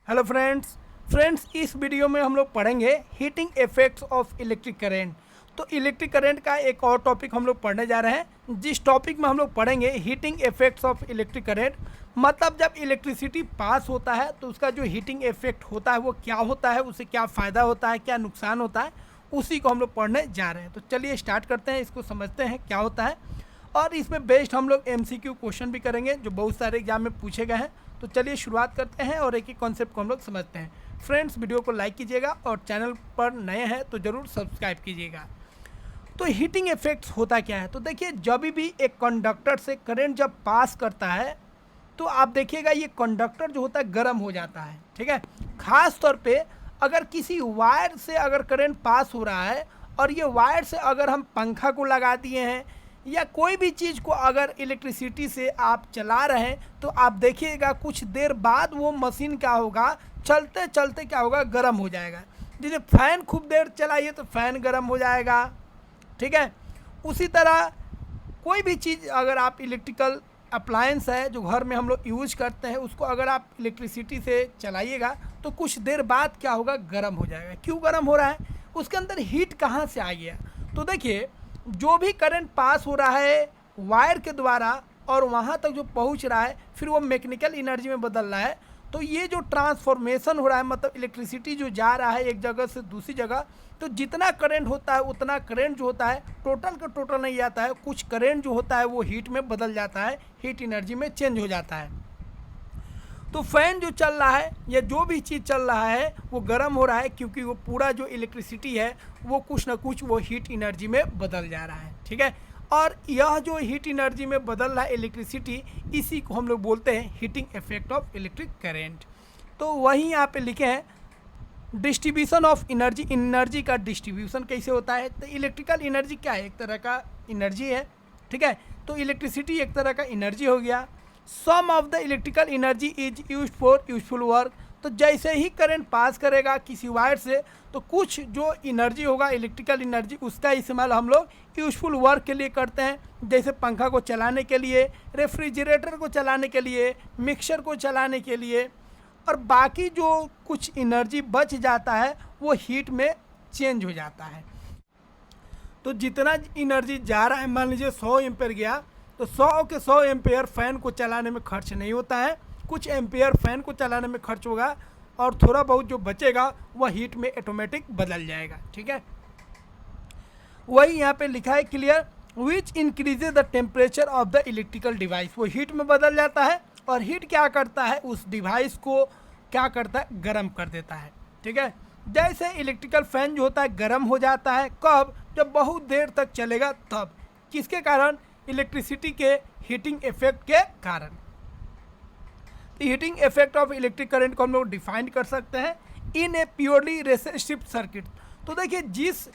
Hello friends इस video में हम लोग पढ़ेंगे heating effects of electric current. तो इलेक्ट्रिक करंट का एक और टॉपिक हम लोग पढ़ने जा रहे हैं, जिस टॉपिक में हम लोग पढ़ेंगे heating effects of electric current. मतलब जब इलेक्ट्रिसिटी पास होता है तो उसका जो हीटिंग इफेक्ट होता है वो क्या होता है, उससे क्या फ़ायदा होता है, क्या नुकसान होता है, उसी को हम लोग पढ़ने जा रहे हैं। तो चलिए स्टार्ट करते हैं, इसको समझते हैं क्या होता है। और इसमें बेस्ड हम लोग MCQ क्वेश्चन भी करेंगे जो बहुत सारे एग्जाम में पूछे गए हैं। तो चलिए शुरुआत करते हैं और एक एक कॉन्सेप्ट को हम लोग समझते हैं। फ्रेंड्स वीडियो को लाइक कीजिएगा और चैनल पर नए हैं तो ज़रूर सब्सक्राइब कीजिएगा। तो हीटिंग इफेक्ट्स होता क्या है, तो देखिए जब भी एक कंडक्टर से करंट जब पास करता है तो आप देखिएगा ये कंडक्टर जो होता है गर्म हो जाता है। ठीक है, ख़ास तौर पे अगर किसी वायर से अगर करंट पास हो रहा है और ये वायर से अगर हम पंखा को लगा दिए हैं या कोई भी चीज़ को अगर इलेक्ट्रिसिटी से आप चला रहे हैं तो आप देखिएगा कुछ देर बाद वो मशीन क्या होगा, चलते चलते क्या होगा, गर्म हो जाएगा। जैसे फ़ैन खूब देर चलाइए तो फ़ैन गर्म हो जाएगा। ठीक है, उसी तरह कोई भी चीज़ अगर आप इलेक्ट्रिकल अप्लायंस है जो घर में हम लोग यूज करते हैं उसको अगर आप इलेक्ट्रिसिटी से चलाइएगा तो कुछ देर बाद क्या होगा, गर्म हो जाएगा। क्यों गर्म हो रहा है, उसके अंदर हीट कहाँ से आ गया। तो देखिए जो भी करंट पास हो रहा है वायर के द्वारा और वहाँ तक जो पहुँच रहा है फिर वो मैकेनिकल एनर्जी में बदल रहा है। तो ये जो ट्रांसफॉर्मेशन हो रहा है मतलब इलेक्ट्रिसिटी जो जा रहा है एक जगह से दूसरी जगह, तो जितना करंट होता है उतना करंट जो होता है टोटल का टोटल नहीं जाता है, कुछ करंट जो होता है वो हीट में बदल जाता है, हीट एनर्जी में चेंज हो जाता है। तो फ़ैन जो चल रहा है या जो भी चीज़ चल रहा है वो गर्म हो रहा है क्योंकि वो पूरा जो इलेक्ट्रिसिटी है वो कुछ ना कुछ वो हीट एनर्जी में बदल जा रहा है। ठीक है, और यह जो हीट एनर्जी में बदल रहा है इलेक्ट्रिसिटी, इसी को हम लोग बोलते हैं heating effect of electric current. तो वहीं यहाँ पे लिखे हैं डिस्ट्रीब्यूशन ऑफ एनर्जी, एनर्जी का डिस्ट्रीब्यूशन कैसे होता है। तो इलेक्ट्रिकल एनर्जी क्या है, एक तरह का एनर्जी है। ठीक है, तो इलेक्ट्रिसिटी एक तरह का एनर्जी हो गया। Some of the electrical energy is used for useful work. तो जैसे ही करंट पास करेगा किसी वायर से तो कुछ जो एनर्जी होगा इलेक्ट्रिकल एनर्जी उसका इस्तेमाल हम लोग यूजफुल वर्क के लिए करते हैं, जैसे पंखा को चलाने के लिए, रेफ्रिजरेटर को चलाने के लिए, मिक्सर को चलाने के लिए। और बाकी जो कुछ एनर्जी बच जाता है वो हीट में चेंज हो जाता है। तो जितना एनर्जी जा रहा है, मान लीजिए 100 एम्पेयर गया तो 100 के 100 एम्पेयर फ़ैन को चलाने में खर्च नहीं होता है, कुछ एम्पेयर फ़ैन को चलाने में खर्च होगा और थोड़ा बहुत जो बचेगा वह हीट में ऑटोमेटिक बदल जाएगा। ठीक है, वही यहाँ पे लिखा है clear, which increases the temperature of the electrical device. वो हीट में बदल जाता है और हीट क्या करता है, उस डिवाइस को क्या करता है, गर्म कर देता है। ठीक है, जैसे इलेक्ट्रिकल फ़ैन जो होता है गर्म हो जाता है, कब, जब बहुत देर तक चलेगा तब। किसके कारण, इलेक्ट्रिसिटी के हीटिंग इफेक्ट के कारण। Heating effect of electric current को हम लोग डिफाइन कर सकते हैं इन ए प्योरली रेसिस्टिव सर्किट। तो देखिए जिस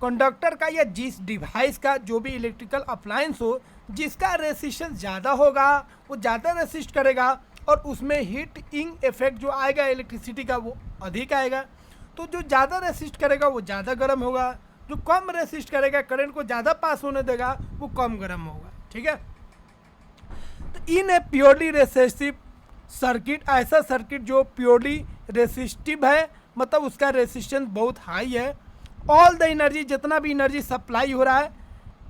कंडक्टर का या जिस डिवाइस का जो भी इलेक्ट्रिकल अप्लायंस हो जिसका रेसिस्टेंस ज़्यादा होगा वो ज़्यादा रेसिस्ट करेगा और उसमें हीटिंग इफेक्ट जो आएगा इलेक्ट्रिसिटी का वो अधिक आएगा। तो जो ज़्यादा रेसिस्ट करेगा वो ज़्यादा गर्म होगा, जो कम रेसिस्ट करेगा करंट को ज़्यादा पास होने देगा वो कम गर्म होगा। ठीक है, तो इन ए प्योरली रेसिस्टिव सर्किट, ऐसा सर्किट जो प्योरली रेसिस्टिव है मतलब उसका रेसिस्टेंस बहुत हाई है, ऑल द एनर्जी, जितना भी एनर्जी सप्लाई हो रहा है,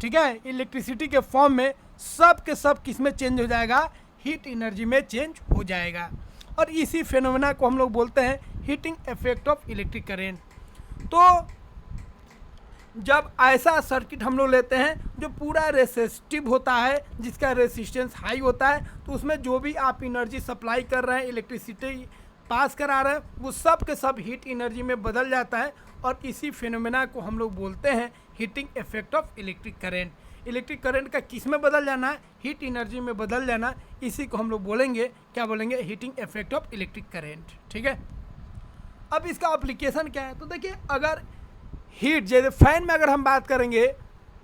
ठीक है, इलेक्ट्रिसिटी के फॉर्म में, सब के सब किस में चेंज हो जाएगा, हीट एनर्जी में चेंज हो जाएगा। और इसी फिनोमेना को हम लोग बोलते हैं heating effect of electric current. तो जब ऐसा सर्किट हम लोग लेते हैं जो पूरा रेसिस्टिव होता है, जिसका रेसिस्टेंस हाई होता है, तो उसमें जो भी आप एनर्जी सप्लाई कर रहे हैं, इलेक्ट्रिसिटी पास करा रहे हैं, वो सब के सब हीट एनर्जी में बदल जाता है। और इसी फिनोमेना को हम लोग बोलते हैं heating effect of electric current. Electric current का किस में बदल जाना है, हीट एनर्जी में बदल जाना, इसी को हम लोग बोलेंगे, क्या बोलेंगे, heating effect of electric current. ठीक है, अब इसका एप्लीकेशन क्या है, तो देखिए अगर हीट, जैसे फ़ैन में अगर हम बात करेंगे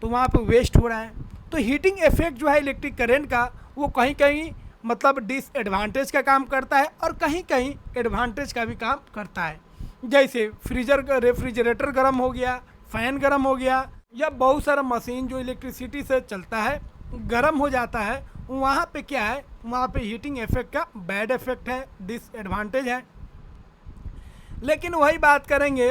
तो वहाँ पे वेस्ट हो रहा है, तो हीटिंग इफेक्ट जो है इलेक्ट्रिक करंट का वो कहीं कहीं मतलब डिसएडवांटेज का काम करता है और कहीं कहीं एडवांटेज का भी काम करता है। जैसे रेफ्रिजरेटर गर्म हो गया, फ़ैन गर्म हो गया, या बहुत सारा मशीन जो इलेक्ट्रिसिटी से चलता है गर्म हो जाता है, वहाँ पे क्या है, वहाँ पे हीटिंग इफेक्ट का बैड इफेक्ट है, डिसएडवांटेज है। लेकिन वही बात करेंगे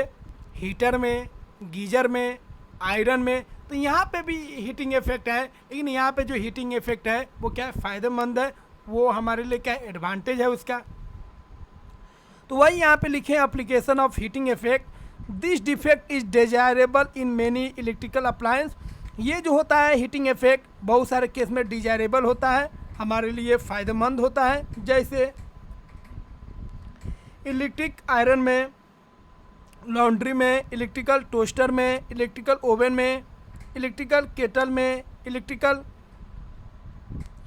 हीटर में, गीजर में, आयरन में, तो यहाँ पे भी हीटिंग इफेक्ट है, लेकिन यहाँ पे जो हीटिंग इफेक्ट है वो क्या है, फ़ायदेमंद है, वो हमारे लिए क्या एडवांटेज है उसका। तो वही यहाँ पे लिखे application of heating effect, this defect is desirable in many electrical appliance. ये जो होता है हीटिंग इफेक्ट बहुत सारे केस में डिजायरेबल होता है, हमारे लिए फ़ायदेमंद होता है, जैसे इलेक्ट्रिक आयरन में, लॉन्ड्री में, इलेक्ट्रिकल टोस्टर में, इलेक्ट्रिकल ओवन में, इलेक्ट्रिकल केटल में, इलेक्ट्रिकल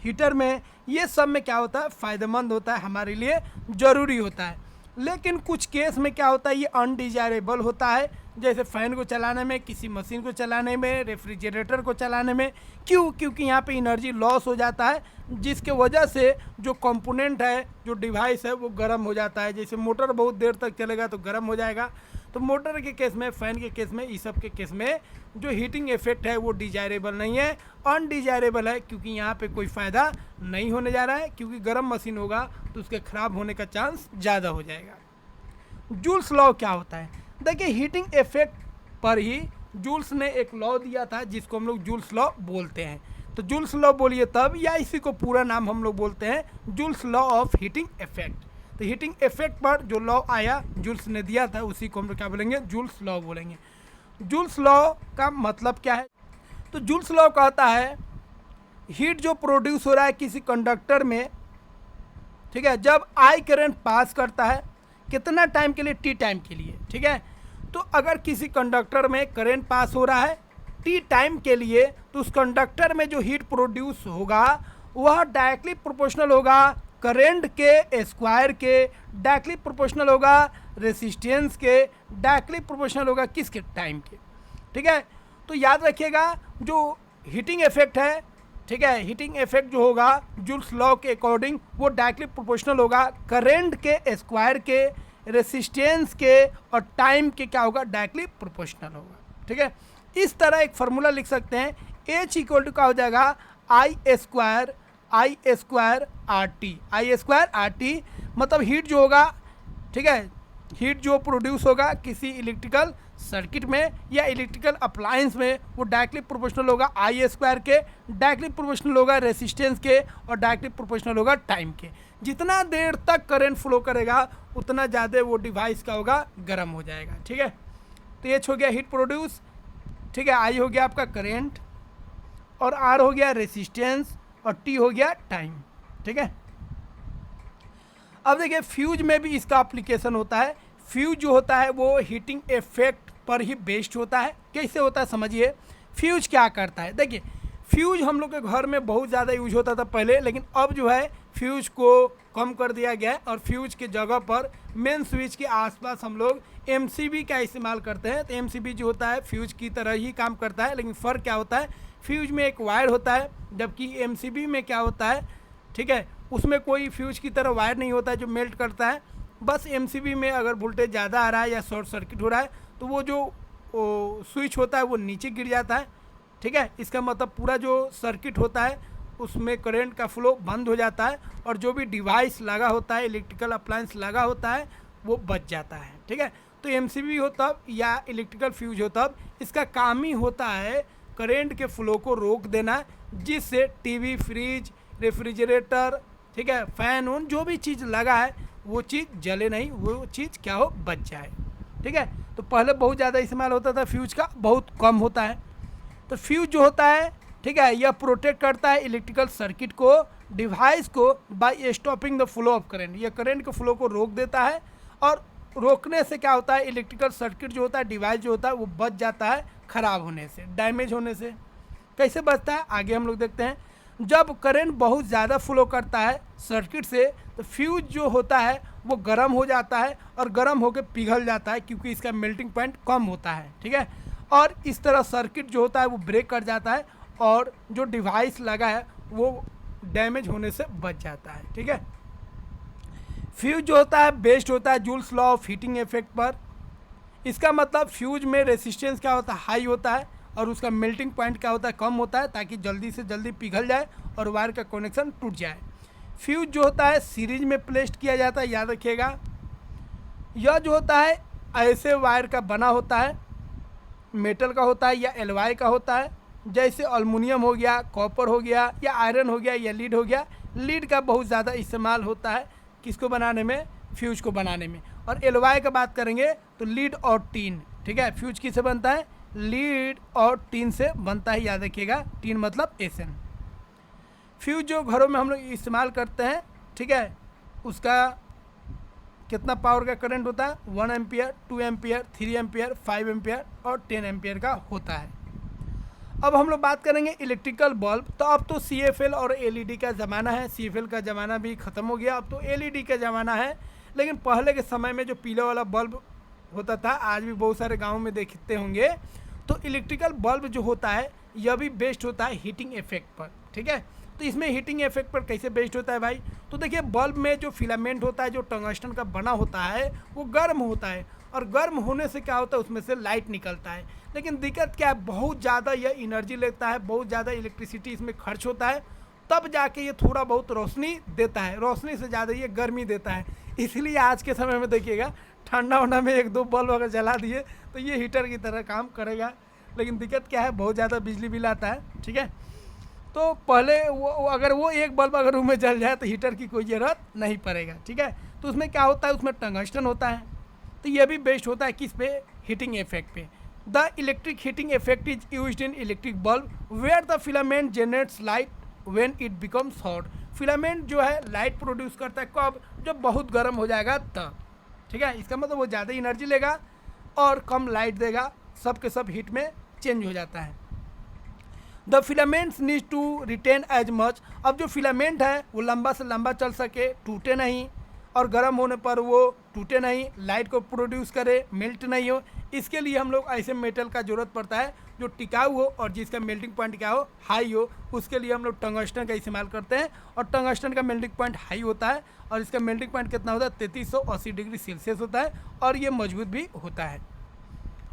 हीटर में, ये सब में क्या होता है, फ़ायदेमंद होता है, हमारे लिए ज़रूरी होता है। लेकिन कुछ केस में क्या होता है, ये अनडिजायरेबल होता है, जैसे फ़ैन को चलाने में, किसी मशीन को चलाने में, रेफ्रिजरेटर को चलाने में। क्यों? क्योंकि यहाँ पे एनर्जी लॉस हो जाता है, जिसके वजह से जो कंपोनेंट है, जो डिवाइस है, वो गर्म हो जाता है। जैसे मोटर बहुत देर तक चलेगा तो गर्म हो जाएगा। तो मोटर के केस में, फ़ैन के केस में, इस सब के केस में जो हीटिंग इफेक्ट है वो डिजायरेबल नहीं है, अनडिजायरेबल है, क्योंकि यहाँ पे कोई फ़ायदा नहीं होने जा रहा है, क्योंकि गर्म मशीन होगा तो उसके ख़राब होने का चांस ज़्यादा हो जाएगा। जूल्स लॉ क्या होता है? देखिए, हीटिंग इफेक्ट पर ही जूल्स ने एक लॉ दिया था, जिसको हम लोग जूल्स लॉ बोलते हैं। तो जूल्स लॉ बोलिए तब, या इसी को पूरा नाम हम लोग बोलते हैं joules law of heating effect. तो हीटिंग इफेक्ट पर जो लॉ आया, जूल्स ने दिया था, उसी को हम लोग क्या बोलेंगे, जूल्स लॉ बोलेंगे। जूल्स लॉ का मतलब क्या है? तो जूल्स लॉ कहता है हीट जो प्रोड्यूस हो रहा है किसी कंडक्टर में, ठीक है, जब आई करंट पास करता है, कितना टाइम के लिए, टी टाइम के लिए, ठीक है। तो अगर किसी कंडक्टर में करंट पास हो रहा है टी टाइम के लिए, तो उस कंडक्टर में जो हीट प्रोड्यूस होगा वह डायरेक्टली प्रोपोर्शनल होगा करंट के स्क्वायर के, डायरेक्टली प्रोपोर्शनल होगा रेसिस्टेंस के, डायरेक्टली प्रोपोर्शनल होगा किसके, टाइम के, ठीक है। तो याद रखिएगा जो हीटिंग इफेक्ट है, ठीक है, हीटिंग इफेक्ट जो होगा जूल्स लॉ के अकॉर्डिंग वो डायरेक्टली प्रोपोर्शनल होगा करंट के स्क्वायर के, रेसिस्टेंस के और टाइम के, क्या होगा, डायरेक्टली प्रोपोर्शनल होगा, ठीक है। इस तरह एक फार्मूला लिख सकते हैं, H इक्वल टू क्या हो जाएगा, आई स्क्वायर आर टी, मतलब हीट जो होगा, ठीक है, हीट जो प्रोड्यूस होगा किसी इलेक्ट्रिकल सर्किट में या इलेक्ट्रिकल अप्लायंस में, वो डायरेक्टली प्रोपोर्शनल होगा आई स्क्वायर के, डायरेक्टली प्रोपोर्शनल होगा रेसिस्टेंस के और डायरेक्टली प्रोपोर्शनल होगा टाइम के। जितना देर तक करंट फ्लो करेगा उतना ज़्यादा वो डिवाइस का होगा, गर्म हो जाएगा, ठीक है। तो ये हो गया हीट प्रोड्यूस, ठीक है, आई हो गया आपका करंट और आर हो गया रेसिस्टेंस और टी हो गया टाइम, ठीक है। अब देखिए फ्यूज में भी इसका एप्लीकेशन होता है। फ्यूज जो होता है वो हीटिंग इफेक्ट पर ही बेस्ड होता है। कैसे होता है समझिए, फ्यूज क्या करता है। देखिए फ्यूज हम लोग के घर में बहुत ज़्यादा यूज होता था पहले, लेकिन अब जो है फ्यूज को कम कर दिया गया है और फ्यूज के जगह पर मेन स्विच के आसपास हम लोग एमसीबी का इस्तेमाल करते हैं। तो एमसीबी जो होता है फ्यूज की तरह ही काम करता है, लेकिन फ़र्क क्या होता है, फ्यूज में एक वायर होता है, जबकि एमसीबी में क्या होता है, ठीक है, उसमें कोई फ्यूज की तरह वायर नहीं होता है जो मेल्ट करता है। बस एमसीबी में अगर वोल्टेज ज़्यादा आ रहा है या शॉर्ट सर्किट हो रहा है तो वो जो स्विच होता है वो नीचे गिर जाता है, ठीक है। इसका मतलब पूरा जो सर्किट होता है उसमें करंट का फ्लो बंद हो जाता है और जो भी डिवाइस लगा होता है, इलेक्ट्रिकल अप्लायंस लगा होता है, वो बच जाता है, ठीक है। तो एमसीबी हो तब या इलेक्ट्रिकल फ्यूज हो तब इसका काम ही होता है करंट के फ्लो को रोक देना, जिससे टीवी, फ्रिज, रेफ्रिजरेटर, ठीक है, फ़ैन उन जो भी चीज़ लगा है वो चीज़ जले नहीं, वो चीज़ क्या हो, बच जाए, ठीक है। तो पहले बहुत ज़्यादा इस्तेमाल होता था फ्यूज का, बहुत कम होता है। तो फ्यूज जो होता है, ठीक है, यह प्रोटेक्ट करता है इलेक्ट्रिकल सर्किट को, डिवाइस को, by stopping the flow of current. यह करंट के फ्लो को रोक देता है और रोकने से क्या होता है, इलेक्ट्रिकल सर्किट जो होता है, डिवाइस जो होता है वो बच जाता है ख़राब होने से, डैमेज होने से। कैसे बचता है आगे हम लोग देखते हैं। जब करंट बहुत ज़्यादा फ्लो करता है सर्किट से तो फ्यूज जो होता है वो गर्म हो जाता है और गर्म होकर पिघल जाता है, क्योंकि इसका मेल्टिंग पॉइंट कम होता है, ठीक है। और इस तरह सर्किट जो होता है वो ब्रेक कर जाता है और जो डिवाइस लगा है वो डैमेज होने से बच जाता है, ठीक है। फ्यूज जो होता है बेस्ड होता है joules law of heating effect पर। इसका मतलब फ्यूज में रेसिस्टेंस क्या होता है, हाई होता है और उसका मेल्टिंग पॉइंट क्या होता है, कम होता है, ताकि जल्दी से जल्दी पिघल जाए और वायर का कनेक्शन टूट जाए। फ्यूज जो होता है सीरीज में प्लेस्ड किया जाता है, याद रखिएगा। यह जो होता है ऐसे वायर का बना होता है, मेटल का होता है या एलवाई का होता है, जैसे एल्युमिनियम हो गया, कॉपर हो गया या आयरन हो गया या लीड हो गया। लीड का बहुत ज़्यादा इस्तेमाल होता है किसको बनाने में, फ्यूज को बनाने में। और एलवाई का बात करेंगे तो लीड और टीन, ठीक है। फ्यूज किससे बनता है, लीड और टीन से बनता है, याद रखिएगा, टीन मतलब एसएन। फ्यूज जो घरों में हम लोग इस्तेमाल करते हैं, ठीक है, उसका कितना पावर का करंट होता है, 1 एम्पियर, 2 एम्पियर, 3 एम्पियर, 5 एम्पियर और 10 एम्पियर का होता है। अब हम लोग बात करेंगे इलेक्ट्रिकल बल्ब। तो अब तो CFL और LED का ज़माना है। CFL का ज़माना भी ख़त्म हो गया, अब तो LED का ज़माना है। लेकिन पहले के समय में जो पीले वाला बल्ब होता था, आज भी बहुत सारे गाँव में देखते होंगे। तो इलेक्ट्रिकल बल्ब जो होता है यह भी बेस्ड होता है हीटिंग इफेक्ट पर, ठीक है। तो इसमें हीटिंग इफेक्ट पर कैसे बेस्ड होता है भाई, तो देखिए बल्ब में जो फिलामेंट होता है, जो टंगस्टन का बना होता है, वो गर्म होता है। और गर्म होने से क्या होता है, उसमें से लाइट निकलता है। लेकिन दिक्कत क्या है, बहुत ज़्यादा यह एनर्जी लेता है, बहुत ज़्यादा इलेक्ट्रिसिटी इसमें खर्च होता है, तब जाके ये थोड़ा बहुत रोशनी देता है। रोशनी से ज़्यादा ये गर्मी देता है। इसलिए आज के समय में देखिएगा, ठंडा होना में 1-2 बल्ब अगर जला दिए तो ये हीटर की तरह काम करेगा। लेकिन दिक्कत क्या है, बहुत ज़्यादा बिजली बिल आता है, ठीक है। तो पहले अगर वो एक बल्ब अगर रूम में जल जाए तो हीटर की कोई ज़रूरत नहीं पड़ेगा, ठीक है। तो उसमें क्या होता है, उसमें टंगस्टन होता है। तो ये भी बेस्ड होता है किस पे, हीटिंग इफेक्ट पे। The electric heating effect is used in electric bulb where the filament generates light when it becomes hot. Filament जो है लाइट प्रोड्यूस करता है कब, जब बहुत गर्म हो जाएगा तब, ठीक है। इसका मतलब वो ज़्यादा एनर्जी लेगा और कम लाइट देगा, सब के सब हीट में चेंज हो जाता है। The filaments need to retain as much. अब जो फिलामेंट है वो लंबा से लंबा चल सके, टूटे नहीं, और गर्म होने पर वो टूटे नहीं, लाइट को प्रोड्यूस करे, मेल्ट नहीं हो। इसके लिए हम लोग ऐसे मेटल का ज़रूरत पड़ता है जो टिकाऊ हो और जिसका मेल्टिंग पॉइंट क्या हो, हाई हो। उसके लिए हम लोग टंगस्टन का इस्तेमाल करते हैं और टंगस्टन का मेल्टिंग पॉइंट हाई होता है और इसका मेल्टिंग पॉइंट कितना होता है, 3380 डिग्री सेल्सियस होता है और ये मजबूत भी होता है,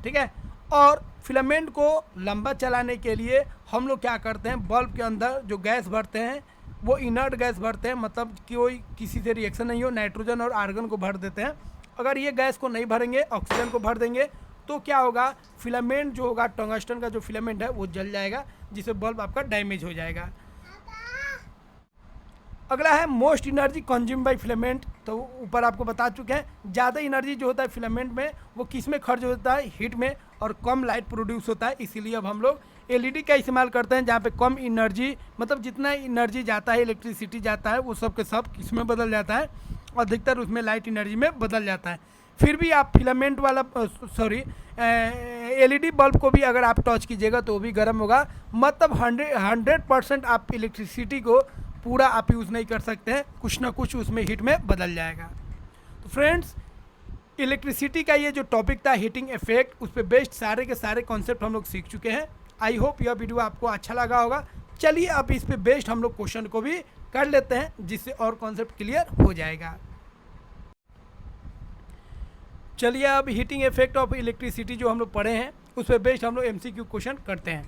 ठीक है। और फिलामेंट को लंबा चलाने के लिए हम लोग क्या करते हैं, बल्ब के अंदर जो गैस भरते हैं वो इनर्ट गैस भरते हैं, मतलब कि कोई किसी से रिएक्शन नहीं हो, नाइट्रोजन और आर्गन को भर देते हैं। अगर ये गैस को नहीं भरेंगे, ऑक्सीजन को भर देंगे, तो क्या होगा, फिलामेंट जो होगा, टंगस्टन का जो फिलामेंट है वो जल जाएगा, जिससे बल्ब आपका डैमेज हो जाएगा। अगला है most energy consume by filament. तो ऊपर आपको बता चुके हैं, ज़्यादा एनर्जी जो होता है फिलामेंट में वो किस में खर्च होता है, हीट में, और कम लाइट प्रोड्यूस होता है। इसीलिए अब हम लोग LED का इस्तेमाल करते हैं, जहाँ पे कम एनर्जी, मतलब जितना एनर्जी जाता है, इलेक्ट्रिसिटी जाता है, वो सब के सब किस में बदल जाता है, अधिकतर उसमें लाइट एनर्जी में बदल जाता है। फिर भी आप फिलामेंट वाला LED बल्ब को भी अगर आप टच कीजिएगा तो वो भी गर्म होगा। मतलब 100% आप इलेक्ट्रिसिटी को पूरा आप यूज़ नहीं कर सकते हैं, कुछ ना कुछ उसमें हीट में बदल जाएगा। तो फ्रेंड्स, इलेक्ट्रिसिटी का ये जो टॉपिक था हीटिंग इफेक्ट, उस पर बेस्ड सारे के सारे कॉन्सेप्ट हम लोग सीख चुके हैं। आई होप यह वीडियो आपको अच्छा लगा होगा। चलिए अब इस पे बेस्ड हम लोग क्वेश्चन को भी कर लेते हैं, जिससे और कॉन्सेप्ट क्लियर हो जाएगा। चलिए अब हीटिंग इफेक्ट ऑफ इलेक्ट्रिसिटी जो हम लोग पढ़े हैं उस पर बेस्ड हम लोग MCQ क्वेश्चन करते हैं।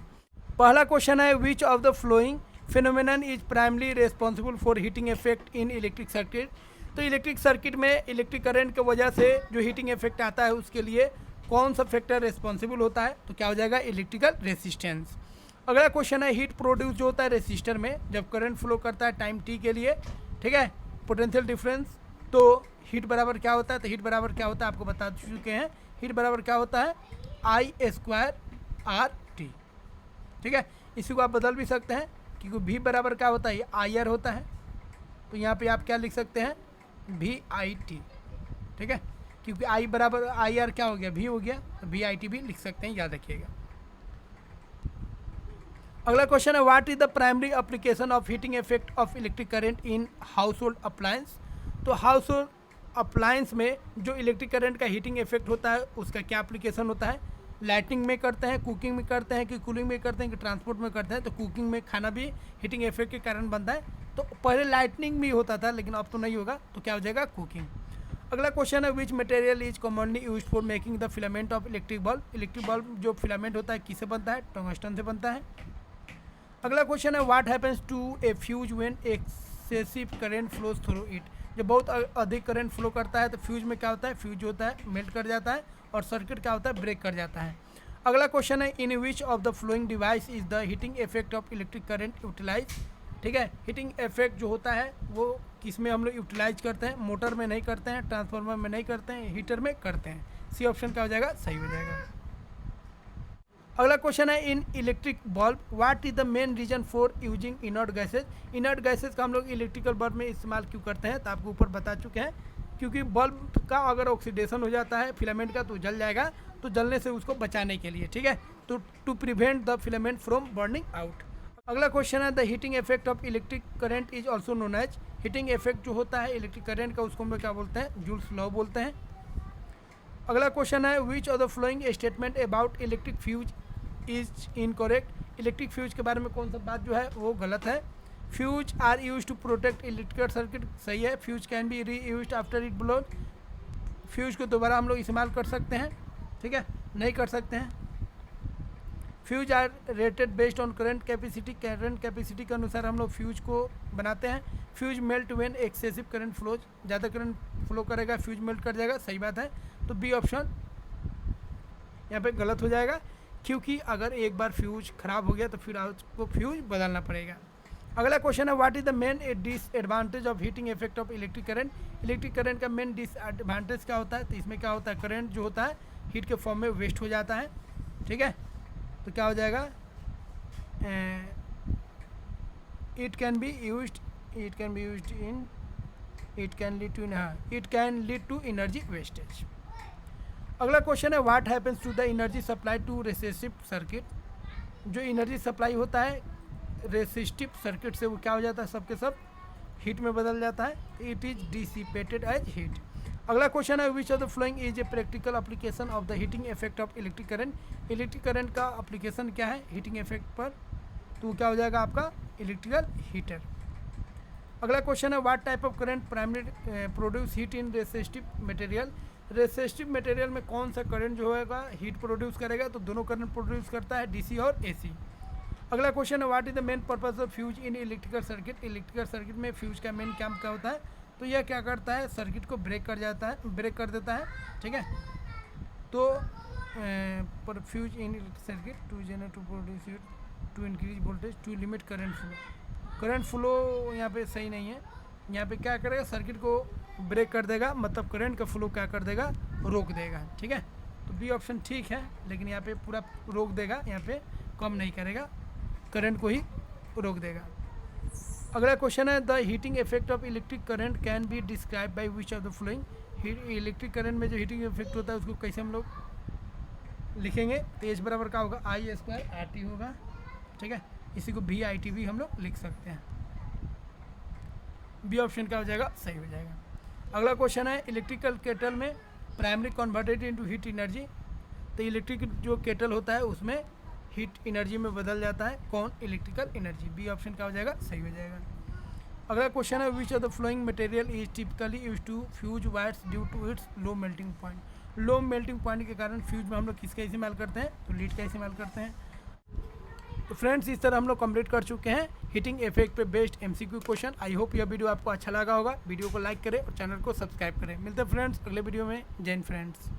पहला क्वेश्चन है, which of the flowing phenomenon is primarily responsible for heating effect in electric circuit. तो इलेक्ट्रिक सर्किट में इलेक्ट्रिक करंट की वजह से जो हीटिंग इफेक्ट आता है उसके लिए कौन सा फैक्टर रेस्पॉन्सिबल होता है, तो क्या हो जाएगा, इलेक्ट्रिकल रेसिस्टेंस। अगला क्वेश्चन है, हीट प्रोड्यूस जो होता है रेसिस्टर में जब करंट फ्लो करता है टाइम t के लिए, ठीक है, पोटेंशियल डिफरेंस। तो हीट बराबर क्या होता है, तो हीट बराबर क्या होता है आपको बता चुके हैं। हीट बराबर क्या होता है, I²RT, ठीक है। इसी को आप बदल भी सकते हैं, क्योंकि V बराबर क्या होता है, IR होता है। तो यहाँ पे आप क्या लिख सकते हैं, VIT, ठीक है, क्योंकि I बराबर IR क्या हो गया, V हो गया, तो VIT भी लिख सकते हैं, याद रखिएगा। अगला क्वेश्चन है, what is the primary application of heating effect of electric current in house hold appliance. तो हाउस होल्ड अप्लायंस में जो इलेक्ट्रिक करंट का हीटिंग इफेक्ट होता है उसका क्या एप्लीकेशन होता है, लाइटिंग में करते हैं, कुकिंग में करते हैं, कि कूलिंग में करते हैं, कि ट्रांसपोर्ट में करते हैं। तो कुकिंग में खाना भी हीटिंग इफेक्ट के कारण बनता है। तो पहले लाइटनिंग भी होता था लेकिन अब तो नहीं होगा, तो क्या हो जाएगा, कुकिंग। अगला क्वेश्चन है, which material is commonly used for making the filament of electric bulb. Electric bulb जो फिलामेंट होता है किससे बनता है, टंगस्टन से बनता है। अगला क्वेश्चन है, what happens to a fuse when excessive current flows through it. जब बहुत अधिक करंट फ्लो करता है तो फ्यूज में क्या होता है, फ्यूज होता है मेल्ट कर जाता है और सर्किट क्या होता है, ब्रेक कर जाता है। अगला क्वेश्चन है, in which of the following device is the heating effect of electric current utilise. ठीक है, हीटिंग इफेक्ट जो होता है वो किस में हम लोग यूटिलाइज करते हैं, मोटर में नहीं करते हैं, ट्रांसफार्मर में नहीं करते हैं, हीटर में करते हैं। सी ऑप्शन क्या हो जाएगा, सही हो जाएगा। अगला क्वेश्चन है, in electric bulb what is the main reason for using inert gases. Inert gases का हम लोग इलेक्ट्रिकल बल्ब में इस्तेमाल क्यों करते हैं, तो आपको ऊपर बता चुके हैं, क्योंकि बल्ब का अगर ऑक्सीडेशन हो जाता है फिलामेंट का तो जल जाएगा, तो जलने से उसको बचाने के लिए। ठीक है, तो to prevent the filament from burning out. अगला क्वेश्चन है, the heating effect of electric current is also known as. Heating effect जो होता है इलेक्ट्रिक करंट का उसको हम लोग क्या बोलते हैं, जूल्स लॉ बोलते हैं। अगला क्वेश्चन है, which of the following statement about electric fuse is incorrect. Electric fuse के बारे में कौन सा बात जो है वो गलत है। Fuse are use to protect electrical circuit, सही है। Fuse can be reuse after it blows. Fuse को दोबारा हम लोग इस्तेमाल कर सकते हैं, ठीक है, नहीं कर सकते हैं। Fuse are rated based on current capacity, current capacity के अनुसार हम लोग फ्यूज को बनाते हैं। Fuse melt when excessive current flows, ज़्यादा करंट फ्लो करेगा फ्यूज मेल्ट कर जाएगा, सही बात है। तो बी ऑप्शन यहाँ पे गलत हो जाएगा, क्योंकि अगर एक बार फ्यूज खराब हो गया तो फिर आपको फ्यूज बदलना पड़ेगा। अगला क्वेश्चन है, what is the main disadvantage of heating effect of electric current. Electric current का मेन डिसएडवांटेज क्या होता है, तो इसमें क्या होता है, करंट जो होता है हीट के फॉर्म में वेस्ट हो जाता है। ठीक है, तो क्या हो जाएगा, it can be used in it can lead to energy wastage. अगला क्वेश्चन है, what happens to the energy supply to resistive circuit. जो एनर्जी सप्लाई होता है रेसिस्टिव सर्किट से वो क्या हो जाता है, सबके सब हीट में बदल जाता है, it is dissipated as heat. अगला क्वेश्चन है, which of the flowing is a practical application of the heating effect of electric current. Electric current का एप्लीकेशन क्या है हीटिंग इफेक्ट पर, तो क्या हो जाएगा आपका इलेक्ट्रिकल हीटर। अगला क्वेश्चन है, what type of current primary produce heat in resistive material. Resistive material में कौन सा करंट जो होगा हीट प्रोड्यूस करेगा, तो दोनों करंट प्रोड्यूस करता है, डीसी और एसी। अगला क्वेश्चन है, what is the main purpose of fuse in electrical circuit. Electrical circuit में फ्यूज का मेन काम क्या होता है, तो यह क्या करता है, सर्किट को ब्रेक कर देता है। ठीक है, तो पर fuse in circuit to generate to produce heat to increase voltage to limit current flow. Current flow यहाँ पे सही नहीं है, यहाँ पे क्या करेगा, सर्किट को ब्रेक कर देगा, मतलब करंट का फ्लो क्या कर देगा, रोक देगा। ठीक है, तो बी ऑप्शन ठीक है, लेकिन यहाँ पे पूरा रोक देगा, यहाँ पे कम नहीं करेगा, करंट को ही रोक देगा। अगला क्वेश्चन है, the heating effect of electric current can be describe by which of the flowing. Electric current में जो हीटिंग इफेक्ट होता है उसको कैसे हम लोग लिखेंगे, तो एच बराबर का होगा आई स्क्वायर आर टी होगा। ठीक है, इसी को भी आई टी भी हम लोग लिख सकते हैं। बी ऑप्शन क्या हो जाएगा, सही हो जाएगा। अगला क्वेश्चन है, इलेक्ट्रिकल केटल में primary converted into heat energy. तो इलेक्ट्रिक जो केटल होता है उसमें हीट एनर्जी में बदल जाता है, कौन, इलेक्ट्रिकल एनर्जी। बी ऑप्शन क्या हो जाएगा, सही हो जाएगा। अगला क्वेश्चन है, which of the flowing material is typically use to fuse wires due to its low melting point. Low melting point के कारण फ्यूज में हम लोग किसका इस्तेमाल करते हैं, तो लीड का इस्तेमाल करते हैं। तो फ्रेंड्स, इस तरह हम लोग कंप्लीट कर चुके हैं हीटिंग इफेक्ट पे based MCQ question. I hope यह वीडियो आपको अच्छा लगा होगा। वीडियो को लाइक करें और चैनल को सब्सक्राइब करें। मिलते हैं फ्रेंड्स अगले वीडियो में। जय हिंद फ्रेंड्स।